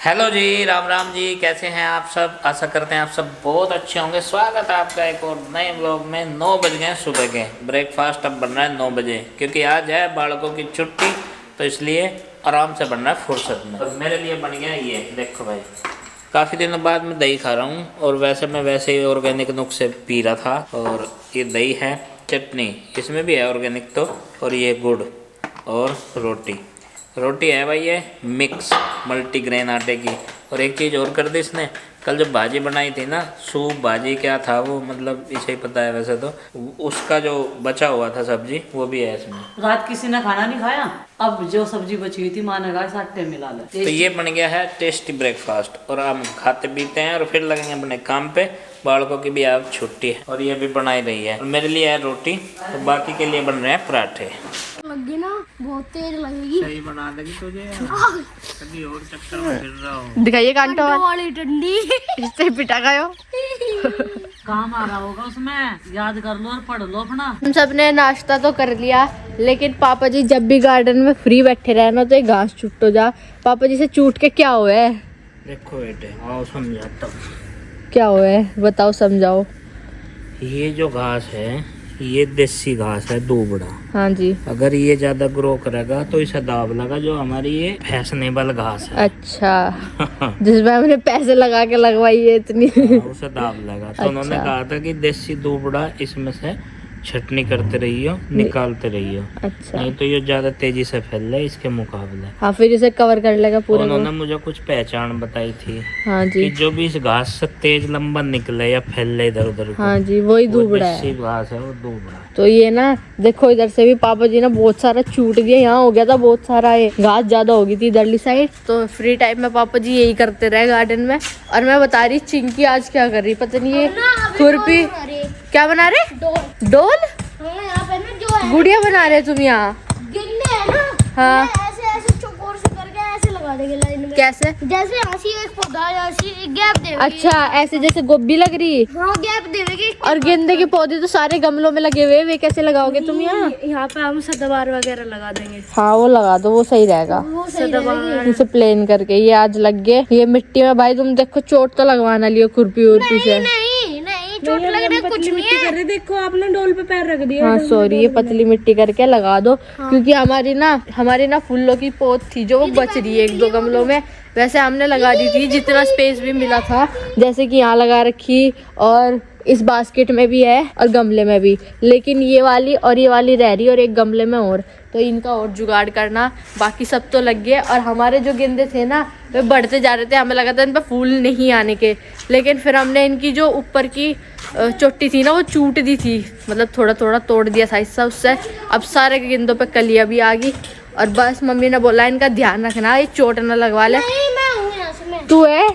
Hello जी, राम राम जी। कैसे हैं आप सब? आशा करते हैं आप सब बहुत अच्छे होंगे। स्वागत है आपका एक और नए व्लॉग में। 9 बज गए सुबह के। ब्रेकफास्ट अब बन रहा है 9 बजे, क्योंकि आज है बालकों की छुट्टी, तो इसलिए आराम से बन रहा है फुर्सत में। और मेरे लिए बन गया ये देखो भाई, काफ़ी दिनों बाद मैं दही खा रहा हूँ। और वैसे मैं वैसे ही ऑर्गेनिक नुस्खे पी रहा था। और ये दही है, चटनी इसमें भी है ऑर्गेनिक तो, और ये गुड़ और रोटी है भाई, ये मिक्स मल्टीग्रेन आटे की। और एक चीज़ और कर दी इसने, कल जब भाजी बनाई थी ना, सूप भाजी क्या था वो, मतलब इसे ही पता है वैसे तो, उसका जो बचा हुआ था सब्जी वो भी है इसमें। रात किसी ने खाना नहीं खाया, अब जो सब्जी बची हुई थी माँ ने कहा आटे मिला ले। तो ये बन गया है टेस्टी ब्रेकफास्ट। और हम खाते पीते हैं और फिर लगेंगे अपने काम पे। बालकों की भी आज छुट्टी है और ये भी बनाई रही है। और मेरे लिए है रोटी, तो बाकी के लिए बन रहे हैं पराठे। लगी ना, बहुत तेज लगेगी। सही बना देगी तुझे, कभी और चक्कर में फिर रहा हो। दिखाइए कांटो वाली डंडी इससे पिटा गयो। काम आ रहा होगा उसमें, याद कर लो और पढ़ लो अपना। हम सब ने नाश्ता तो कर लिया, लेकिन पापा जी जब भी गार्डन में फ्री बैठे रहे ना तो ये घास छुट्टो जा। पापा जी से चूट के क्या हुआ है? देखो बेटे, आओ समझाता हूँ क्या हुआ है, बताओ समझाओ। ये जो घास है ये देसी घास है, दूबड़ा। हाँ जी। अगर ये ज्यादा ग्रो करेगा तो इसे दाब लगा, जो हमारी ये फैशनेबल घास है। अच्छा जिसमें हमने पैसे लगा के लगवाई है इतनी। उसे दाब लगा तो उन्होंने अच्छा। कहा था कि देसी दूबड़ा इसमें से छटनी करते रहियो, निकालते रहियो, अच्छा नहीं तो ये ज्यादा तेजी से फैल रहा है इसके मुकाबले। हाँ, फिर इसे कवर कर लेगा पूरा। उन्होंने मुझे कुछ पहचान बताई थी हाँ कि जी, जो भी इस घास से तेज लंबा निकले या फैले इधर उधर को, हाँ जी, वही वो दूबड़ा है। देसी घास है, वो दूबड़ा। तो ये ना देखो, इधर से भी पापा जी ने बहुत सारा छूट दिया। यहाँ हो गया था बहुत सारा, ये घास ज्यादा हो गई थी इधरली साइड। तो फ्री टाइम में पापा जी यही करते रहे गार्डन में। और मैं बता रही चिंकी आज क्या कर रही पता नहीं, ये खुरपी क्या बना रहे? डोल यहाँ पे ना जो है गुड़िया बना रहे तुम यहाँ? गिल्ले है ना, हाँ। ऐसे ऐसे चौकोर से करके ऐसे लगा देंगे लाइन में। कैसे? जैसे हंसी एक पौधा ऐसी गैप देगी। अच्छा, ऐसे जैसे गोभी लग रही। हाँ, गैप देगी। और गेंदे के पौधे तो सारे गमलों में लगे हुए, वे कैसे लगाओगे तुम यहाँ? यहाँ पे हम सदाबहार वगैरह लगा देंगे। हाँ वो लगा दो, वो सही रहेगा। वो सही रहेगी। इसे प्लेन करके ये आज लग गए ये मिट्टी में। भाई तुम देखो, चोट तो लगवाना लियो खुरपी उर्पी से। नहीं नहीं, चोट लग रही कुछ नहीं है। देखो आपने डोल पे पैर रख दिया। हाँ सॉरी, ये पतली मिट्टी करके लगा दो। क्योंकि हमारी ना फूलों की पौध थी जो वो बच रही है 1-2 गमलों में। वैसे हमने लगा दी थी जितना स्पेस भी मिला था, जैसे कि यहाँ लगा रखी और इस बास्केट में भी है और गमले में भी। लेकिन ये वाली और ये वाली रह रही और एक गमले में और, तो इनका और जुगाड़ करना। बाकी सब तो लग गए। और हमारे जो गेंदे थे ना वे बढ़ते जा रहे थे, हमें लगा था इन पर फूल नहीं आने के। लेकिन फिर हमने इनकी जो ऊपर की चोटी थी ना वो चूट दी थी, मतलब थोड़ा थोड़ा तोड़ दिया था हिस्सा उससे। अब सारे गेंदों पे कलियां भी आ गई। और बस मम्मी ने बोला इनका ध्यान रखना, ये चोट ना लगवा ले। नहीं, मैं हूँ यहाँ से। मैं तू है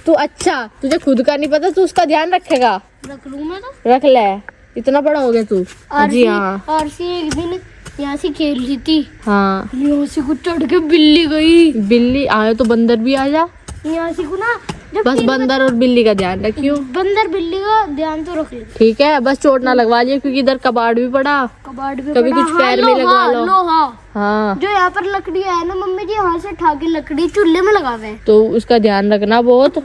तू? अच्छा, तुझे खुद का नहीं पता, तू उसका ध्यान रखेगा? रख लूँ मैं तो। रख ले, इतना बड़ा हो गया तू। जी हाँ। और एक दिन यहाँ से खेल रही थी, हाँ, यहाँ से कुछ चढ़ के बिल्ली गई। बिल्ली आए तो बंदर भी आ जा। यहाँ से को ना जब बस बंदर और बिल्ली का ध्यान रखियो। बंदर बिल्ली का ध्यान तो रख ले। ठीक है, बस चोट ना लगवा लियो, क्योंकि इधर कबाड़ भी पड़ा, कबाड़ भी कभी पड़ा। कुछ पैर में लगवा लो। लोहा हाँ, जो यहाँ पर लकड़ी है ना, मम्मी जी यहाँ से उठा के लकड़ी चूल्हे में लगावे हैं। तो उसका ध्यान रखना बहुत।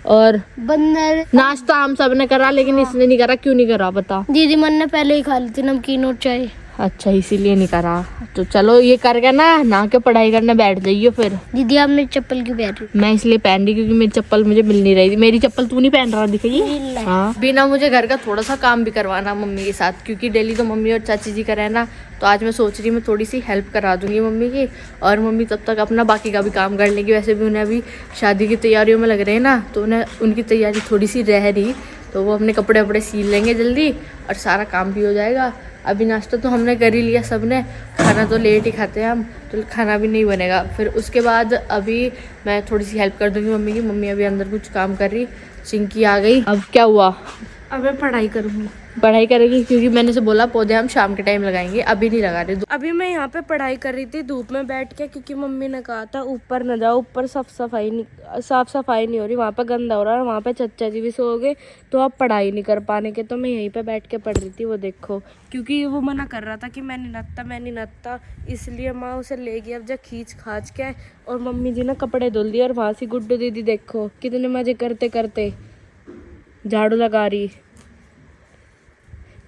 और बंदर नाश्ता हम सब ने करा, लेकिन इसने नहीं करा। क्यों नहीं करा बता? दीदी मन ने पहले ही खा ली थी नमकीन और चाय। अच्छा, इसीलिए नहीं करा। तो चलो ये करके ना के पढ़ाई करने बैठ जाइयो फिर। दीदी आप मेरी चप्पल क्यों पहन रही? मैं इसलिए पहन रही क्योंकि मेरी चप्पल मुझे मिल नहीं रही थी। मेरी चप्पल तू नहीं पहन रहा, दिखाइए। हाँ, बिना मुझे घर का थोड़ा सा काम भी करवाना मम्मी के साथ, क्योंकि डेली तो मम्मी और चाची जी का रहना। तो आज मैं सोच रही मैं थोड़ी सी हेल्प करा दूंगी मम्मी की, और मम्मी तब तक अपना बाकी का भी काम कर लेंगी। वैसे भी उन्हें अभी शादी की तैयारियों में लग रहे हैं ना, तो उन्हें उनकी तैयारी थोड़ी सी रह रही, तो वो अपने कपड़े वपड़े सील लेंगे जल्दी और सारा काम भी हो जाएगा। अभी नाश्ता तो हमने कर ही लिया सबने, खाना तो लेट ही खाते हैं हम, तो खाना भी नहीं बनेगा। फिर उसके बाद अभी मैं थोड़ी सी हेल्प कर दूंगी मम्मी की। मम्मी अभी अंदर कुछ काम कर रही। चिंकी आ गई। अब क्या हुआ? अब मैं पढ़ाई करूंगी। पढ़ाई करेगी, क्योंकि मैंने से बोला पौधे हम शाम के टाइम लगाएंगे, अभी नहीं लगा रहे। अभी मैं यहाँ पे पढ़ाई कर रही थी धूप में बैठ के, क्योंकि मम्मी ने कहा था ऊपर न जाओ, ऊपर साफ सफाई नहीं हो रही, वहाँ पे गंदा हो रहा है, वहाँ पे चाचा जी भी सो गए तो आप पढ़ाई नहीं कर पाने के, तो मैं यहीं पे बैठ के पढ़ रही थी। वो देखो, क्योंकि वो मना कर रहा था कि मैं नहीं नहाता, इसलिए माँ उसे ले गई अब जा खींच खाच के। और मम्मी जी ने कपड़े धुल दिए, और वहाँ से गुड्डू दीदी देखो कितने मजे करते करते झाड़ू लगा रही,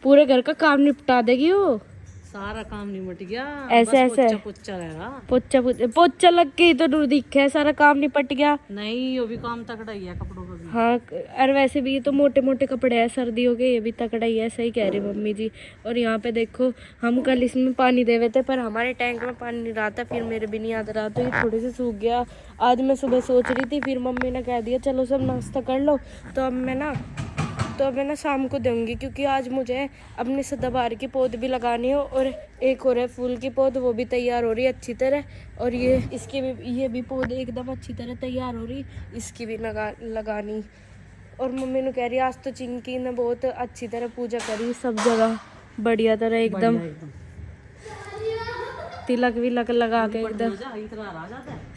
पूरे घर का काम निपटा देगी वो। सारा काम निपट गया, ऐसे बस ऐसे पोछा रह रहा। पोछा लग के ही तो दूर दिखे, सारा काम निपट गया। नहीं, वो भी काम तकड़ा ही है कपड़ों का भी। हाँ, और वैसे भी ये तो मोटे मोटे कपड़े हैं, सर्दियों के, ये भी तकड़ा ही है, सही कह रही मम्मी जी। और यहाँ पे देखो, हम कल इसमें पानी दे हुए थे, पर हमारे टैंक में पानी नहीं रहा था, फिर मेरे भी नहीं याद रहा, तो ये थोड़े से सूख गया। आज मैं सुबह सोच रही थी, फिर मम्मी ने कह दिया चलो सब नाश्ता कर लो, तो अब मैं शाम को दूंगी, क्योंकि आज मुझे अपने सदाबहार की पौध भी लगानी है, और एक और है फूल की पौध, वो भी तैयार हो रही है अच्छी तरह। और ये भी पौध एकदम अच्छी तरह तैयार हो रही, इसकी भी लगानी। और मम्मी ने कह रही आज तो चिंकी ने बहुत अच्छी तरह पूजा करी, सब जगह बढ़िया तरह एकदम तिलक विलक लगा के एकदम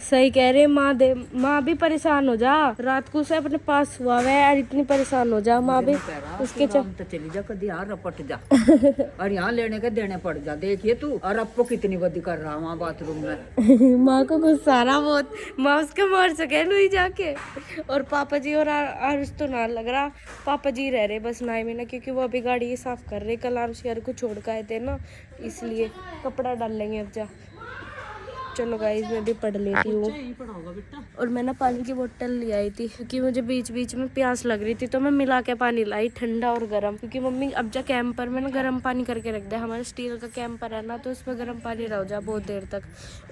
सही कह रहे। माँ भी परेशान हो जा, रात को उसे अपने पास हुआ है और इतनी परेशान हो जा माँ भी उसके तो चली जा कभी यार रपट जा और यहाँ लेने के देने पड़ जा। देखिए तू और अपो कितनी बदी कर रहा वहाँ बाथरूम में। माँ को गुस्सा आ रहा बहुत, माँ उसके मार सके नहीं जाके। और पापा जी और आरुष तो ना लग रहा, पापा जी रह रहे बस नाई में ना, क्योंकि वो अभी गाड़ी साफ कर रहे, कल आरुष यार को छोड़ के आए थे ना, इसलिए कपड़ा डाल लेंगे अब जा। चलो गाइस मैं भी पढ़ लेती हूँ। और मैं ना पानी की बोतल ले आई थी, क्योंकि मुझे बीच बीच में प्यास लग रही थी, तो मैं मिला के पानी लाई, ठंडा और गर्म, क्योंकि मम्मी अब जा कैंपर में ना गर्म पानी करके रख दे, हमारे स्टील का कैंपर है ना, तो उसमें गर्म पानी रह जा बहुत देर तक।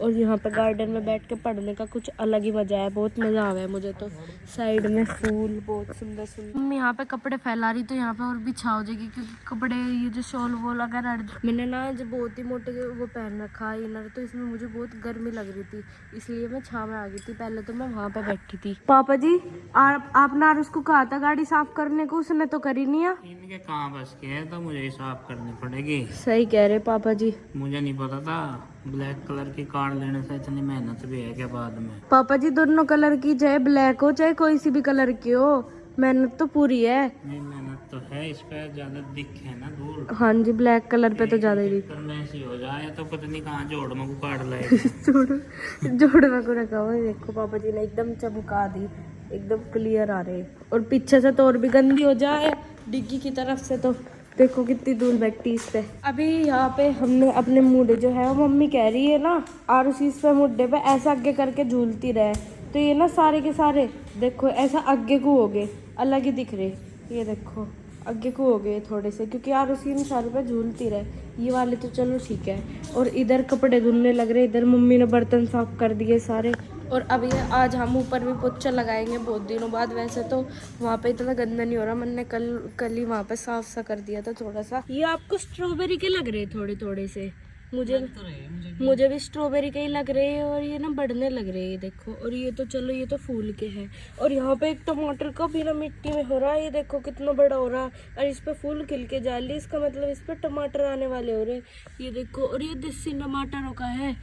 और यहाँ पे गार्डन में बैठ के पढ़ने का कुछ अलग ही मजा है, बहुत मजा आवा है मुझे तो। साइड में फूल बहुत सुंदर सुंदर। मम्मी यहाँ पे कपड़े फैला रही, तो यहाँ पे और भी छा हो जाएगी, क्योंकि कपड़े ये जो शॉल वॉल अगर मैंने ना जो बहुत ही मोटे वो पहन रखा इनर, तो इसमें मुझे बहुत गर्मी लग रही थी, इसलिए मैं छाव में आ गई थी। पहले तो मैं वहाँ पे बैठी थी। पापा जी आपने आरुष को कहा था गाड़ी साफ करने को, उसने तो करी नहीं है। इनके कहाँ बस के है, तो मुझे ही साफ करनी पड़ेगी। सही कह रहे पापा जी। मुझे नहीं पता था ब्लैक कलर की कार लेने से इतनी मेहनत भी है क्या बाद में। पापा जी दोनों कलर की, चाहे ब्लैक हो चाहे कोई सी भी कलर की हो, मेहनत तो पूरी है। नहीं मेहनत तो है, इस पे ज्यादा दिख है ना दूर। हाँ जी, ब्लैक कलर पे तो ज्यादा ही दिख। में ऐसी हो जाए तो पता नहीं कहाँ जोड़ में को काट लाएगा। जोड़ में को रखा हुआ है, देखो पापा जी ने एकदम चमका दी, एकदम क्लियर आ रहे। और पीछे से तो और भी गंदी हो जाए डिग्गी की तरफ से, तो देखो कितनी धूल बैठती इस पे। अभी यहाँ पे हमने अपने मुंडे जो है वो मम्मी कह रही है ना आरुष इस पे मुड्डे पे ऐसा आगे करके झूलती रहे, तो ये ना सारे के सारे देखो ऐसा आगे को हो गए, अलग ही दिख रहे। ये देखो आगे को हो गए थोड़े से, क्योंकि आरुष इन सारे पे झूलती रहे। ये वाले तो चलो ठीक है। और इधर कपड़े धुलने लग रहे, इधर मम्मी ने बर्तन साफ कर दिए सारे। और अभी आज हम ऊपर भी पोछा लगाएंगे बहुत दिनों बाद। वैसे तो वहाँ पे इतना गंदा नहीं हो रहा, मैंने कल ही वहाँ पे साफ सा कर दिया था थोड़ा सा। ये आपको स्ट्रॉबेरी के लग रहे थोड़े थोड़े से, मुझे भी स्ट्रॉबेरी के ही लग रहे हैं। और ये ना बढ़ने लग रहे हैं देखो। और ये तो चलो ये तो फूल के हैं। और यहाँ पे एक टमाटर का भी ना मिट्टी में हो रहा है, ये देखो कितना बड़ा हो रहा है। और इस पे फूल खिल के जा रही, इसका मतलब इस पे टमाटर आने वाले हो रहे, ये देखो। और ये देसी टमाटरों का है,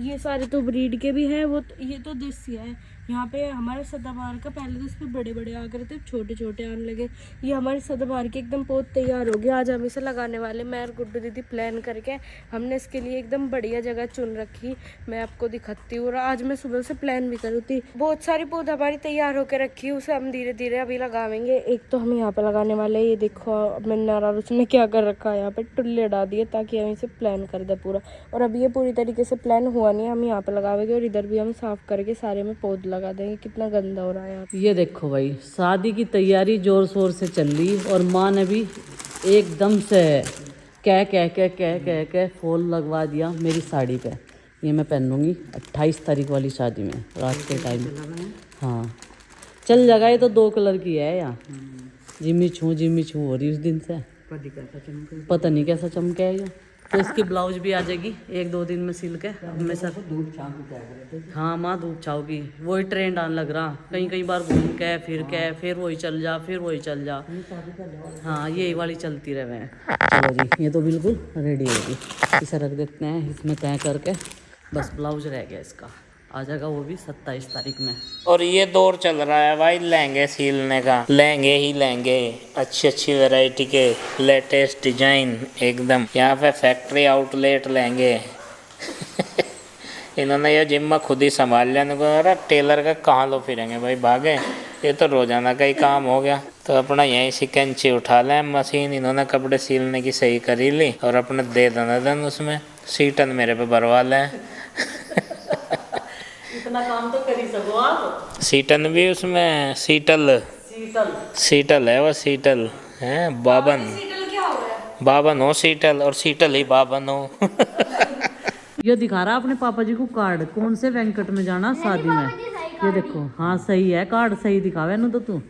ये सारे तो ब्रीड के भी हैं, वो ये तो देसी है। यहाँ पे हमारे सदाबहार का पहले तो इस पे बड़े बड़े आ कर थे, छोटे छोटे आने लगे। ये हमारे सदाबहार की एकदम पौध तैयार हो गया। आज हम इसे लगाने वाले, मैं और गुड्डू दीदी प्लान करके हमने इसके लिए एकदम बढ़िया जगह चुन रखी, मैं आपको दिखाती हूँ। और आज मैं सुबह से प्लान भी करी थी, बहुत सारी पौध हमारी तैयार होकर रखी, उसे हम धीरे धीरे अभी लगावेंगे। एक तो हम यहाँ पे लगाने वाले, ये देखो मैंने और उसने क्या कर रखा है, यहाँ पे टुल्ले डाल दिए ताकि हम इसे प्लान कर दे पूरा। और अभी ये पूरी तरीके से प्लान हुआ नहीं, हम यहाँ पे लगावेंगे और इधर भी हम साफ करके सारे में पौध लगा देंगे। कितना गंदा हो रहा है यार। ये देखो भाई, शादी की तैयारी जोर शोर से चल रही, और माँ ने भी एकदम से कह फॉल लगवा दिया मेरी साड़ी पे। ये मैं पहनूंगी 28 तारीख वाली शादी में रात के टाइम। हाँ चल जाएगा, ये तो 2 कलर की है यहाँ। जिम्मी छू हो रही उस दिन से, पता नहीं कैसा चमकेगा। तो इसकी ब्लाउज भी आ जाएगी 1-2 दिन में सिल के। मैं सब धूप छांव की क्या करे थे। हाँ माँ धूप छाव की वही ट्रेंड आने लग रहा, कई बार घूम के फिर के फिर वही चल जा फिर वही चल जा। हाँ यही वाली चलती रहे। चलो जी ये तो बिल्कुल रेडी होगी, इसे रख देते हैं इसमें तय करके। बस ब्लाउज रह गया इसका, आ जाएगा वो भी 27 तारीख में। और ये दौर चल रहा है भाई लहंगे सीलने का, लहंगे ही लहंगे, अच्छी वैरायटी के लेटेस्ट डिजाइन एकदम। यहाँ पे फैक्ट्री आउटलेट लहंगे इन्होंने ये जिम्मा खुद ही संभाल लिया। इनको अरे टेलर का कहाँ लो फिरेंगे भाई, भागे, ये तो रोजाना का ही काम हो गया। तो अपना यहीं से कैंची उठा लें मशीन, इन्होंने कपड़े सीलने की सही करी ली और अपने दे दन उसमें सीटन मेरे पे भरवा लें इतना काम तो कर ही सको आप। सीटन भी उसमें सीटल है, वो सीटल है बाबन, बाबन हो सीटल और सीटल ही बाबन हो ये दिखा रहा अपने पापा जी को कार्ड, कौन से वेंकट में जाना शादी में। ये देखो हाँ सही है, कार्ड सही दिखावे नु तो तू।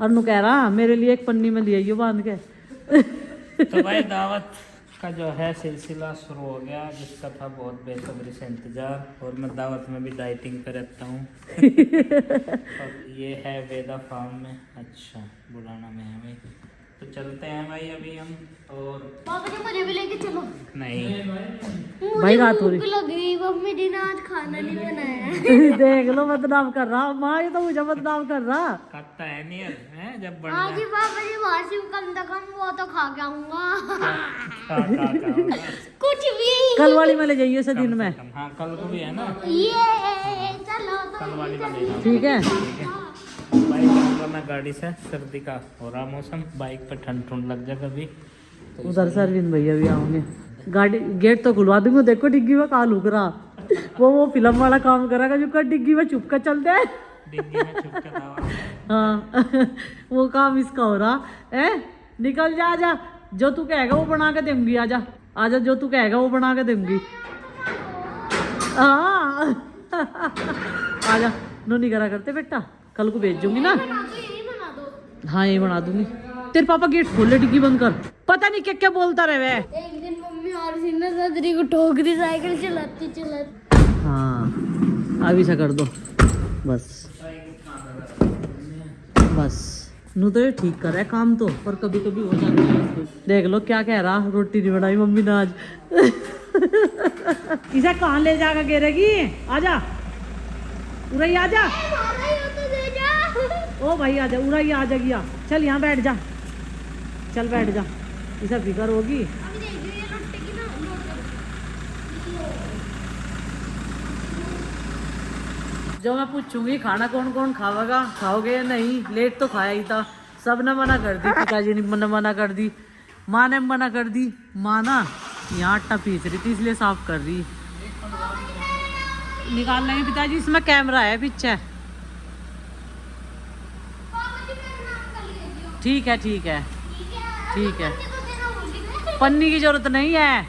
और नु कह रहा मेरे लिए एक पन्नी में लिया बांध के तो भाई दावत का जो है सिलसिला शुरू हो गया, जिसका था बहुत बेसब्री से इंतजार। और मैं दावत में भी डाइटिंग पे रहता हूँ और ये है वेदा फार्म में, अच्छा बुलाना में है भाई। तो चलते हैं भाई अभी हम। और पापा जी मुझे भी लेके चलो। नहीं भाई रात हो रही भूख लग गई, मम्मी जी ने आज खाना नहीं बनाया। देख लो बदनाम कर रहा माँ, ये तो मुझे बदनाम कर रहा। खाता है नहीं है जब बन हाँ जी पापा जी वहाँ से कम से कम वो तो खा के आऊंगा कुछ भी। कल वाली में ले जाइए इसे दिन में। हाँ कल को भी है ना, ये चलो तो कल वाली में ले जाओ। ठीक है बाइक जाऊँगा मैं गाड़ी से, सर्दी का हो रहा मौसम, बाइक पे ठंड लग जाए कभी। उधर से अरविंद भैया भी आओगे, गाड़ी गेट तो खुलवा दूंगा। देखो डिग्गी में कहाँ लुक रहा, वो फिल्म वाला काम करेगा जो कर डिग्गी में छुप कर चलते है। डिग्गी में छुप के दावा। हाँ वो काम इसका हो रहा है। निकल जा, आजा, जो तू कहेगा वो बना के दूंगी। आजा आजा, जो तू कहेगा वो बना के दूंगी। हाँ आजा, नो नहीं करा करते बेटा, कल को भेज दूंगी ना। हाँ यही बना दूंगी। तेरे पापा गेट खोले, डिग्गी बंद कर। पता नहीं क्या क्या बोलता रहे। एक दिन मम्मी और सीना सदरी को ठोक दी साइकिल चलाती। हाँ अभी से कर दो बस बस। नू तो ये ठीक कर रहा है काम तो, पर कभी कभी हो जाता है इसको। देख लो क्या कह रहा, रोटी नहीं बनाई मम्मी ने आज इसे कहाँ ले जाकर गिरेगी। आजा उरई आजा, ओ भाई आजा, उरई आ जाएगी। चल यहाँ बैठ जा, चल बैठ जा, इसे फिक्र होगी। जो मैं पूछूंगी खाना कौन कौन खावेगा, खाओगे या नहीं, लेट तो खाया ही था। सब ने मना कर दी, पिताजी ने मना कर दी, माँ ने मना कर दी। माँ ना यहाँ आटा पीस रही थी इसलिए साफ कर रही। निकाल लेंगे पिताजी, इसमें कैमरा है पीछे। ठीक है ठीक है ठीक है, पन्नी की जरूरत नहीं है।